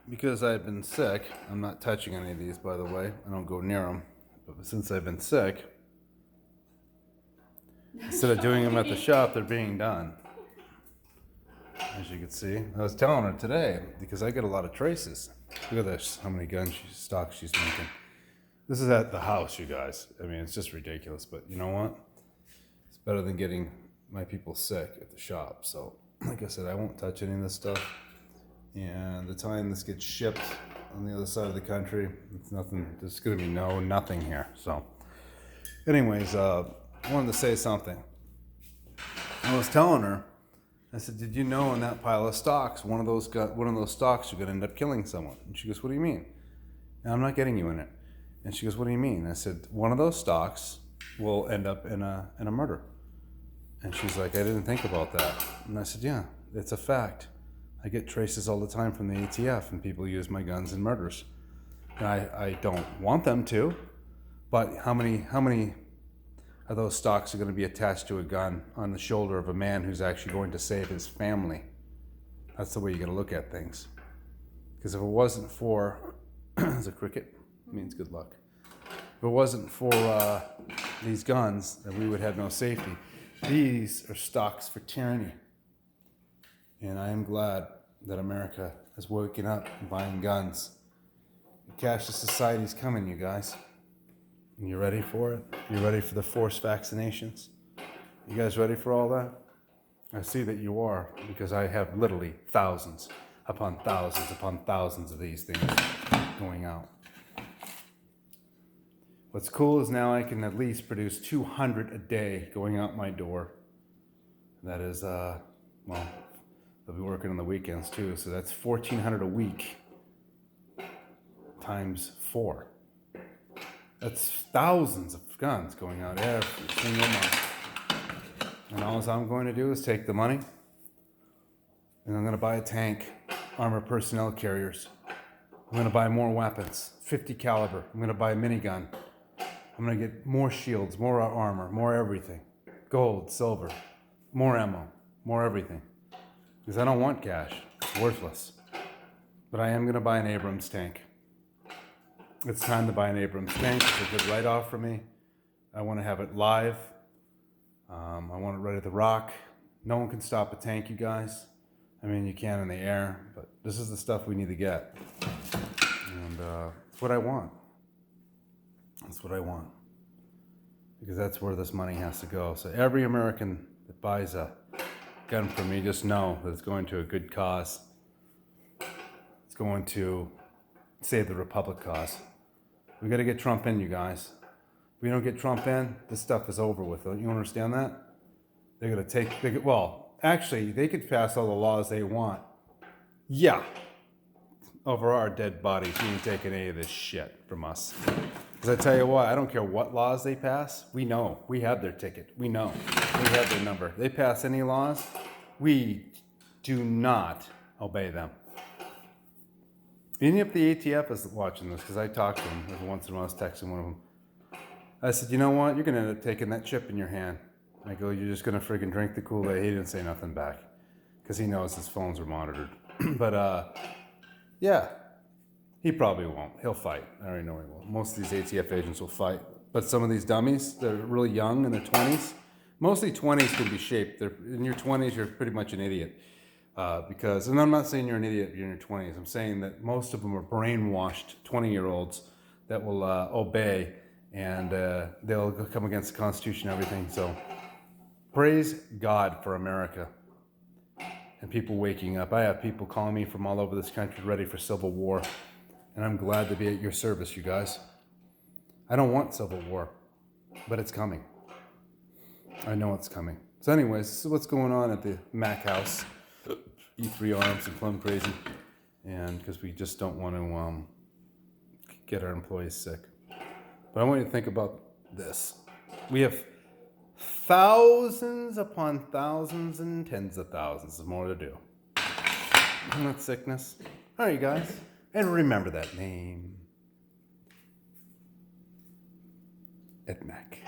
because I've been sick, I'm not touching any of these, by the way. I don't go near them. But since I've been sick, instead of doing them at the shop, they're being done. As you can see, I was telling her today, because I get a lot of traces. Look at this, how many stocks she's making. This is at the house, you guys. I mean, it's just ridiculous, but you know what? It's better than getting my people sick at the shop. So, like I said, I won't touch any of this stuff. And the time this gets shipped on the other side of the country, it's nothing. There's going to be nothing here. So, anyways, I wanted to say something. I was telling her, I said, "Did you know in that pile of stocks, one of those stocks, you're going to end up killing someone?" And she goes, "What do you mean?" And I'm not getting you in it. And she goes, "What do you mean?" I said, "One of those stocks will end up in a murder." And she's like, "I didn't think about that." And I said, "Yeah, it's a fact. I get traces all the time from the ATF, and people use my guns in murders. And I don't want them to, but how many of those stocks are going to be attached to a gun on the shoulder of a man who's actually going to save his family?" That's the way you got to look at things. Because if it wasn't for, as a cricket, means good luck. If it wasn't for these guns, then we would have no safety. These are stocks for tyranny. And I am glad that America is waking up and buying guns. The cashless society is coming, you guys. And you ready for it? You ready for the forced vaccinations? You guys ready for all that? I see that you are, because I have literally thousands upon thousands of these things going out. What's cool is now I can at least produce 200 a day going out my door. That is, well, they'll be working on the weekends too, so that's 1,400 a week times 4. That's thousands of guns going out every single month. And all I'm going to do is take the money, and I'm going to buy a tank, armored personnel carriers. I'm going to buy more weapons, 50 caliber. I'm going to buy a minigun. I'm going to get more shields, more armor, more everything. Gold, silver, more ammo, more everything. Because I don't want cash. It's worthless. But I am going to buy an Abrams tank. It's time to buy an Abrams tank. It's a good write-off for me. I want to have it live. I want it ready to rock. No one can stop a tank, you guys. I mean, you can in the air, but this is the stuff we need to get. And it's what I want. That's what I want. Because that's where this money has to go. So every American that buys a gun from me, just know that it's going to a good cause. It's going to save the Republic cause. We got to get Trump in, you guys. If we don't get Trump in, this stuff is over with. You understand that? They're going to actually, they could pass all the laws they want. Yeah. Over our dead bodies, you ain't taking any of this shit from us. Because I tell you what, I don't care what laws they pass. We know. We have their ticket. We know. We have their number. They pass any laws, we do not obey them. Even if the ATF is watching this, because I talk to them every once in a while. I was texting one of them. I said, "You know what? You're going to end up taking that chip in your hand." I go, "You're just going to friggin' drink the Kool-Aid." He didn't say nothing back because he knows his phones are monitored. But, yeah, he probably won't. He'll fight. I already know he will. Most of these ATF agents will fight. But some of these dummies, they're really young in their 20s. Mostly 20s can be shaped. In your 20s, you're pretty much an idiot. And I'm not saying you're an idiot if you're in your 20s. I'm saying that most of them are brainwashed 20-year-olds that will obey, and they'll come against the Constitution and everything. So praise God for America and people waking up. I have people calling me from all over this country ready for civil war, and I'm glad to be at your service, you guys. I don't want civil war, but it's coming. I know it's coming. So anyways, this is what's going on at the Mac House. E3 Arms and Plum Crazy, and because we just don't want to get our employees sick. But I want you to think about this. We have thousands upon thousands and tens of thousands of more to do. Isn't that sickness? All right, you guys. And remember that name. Ed Mac.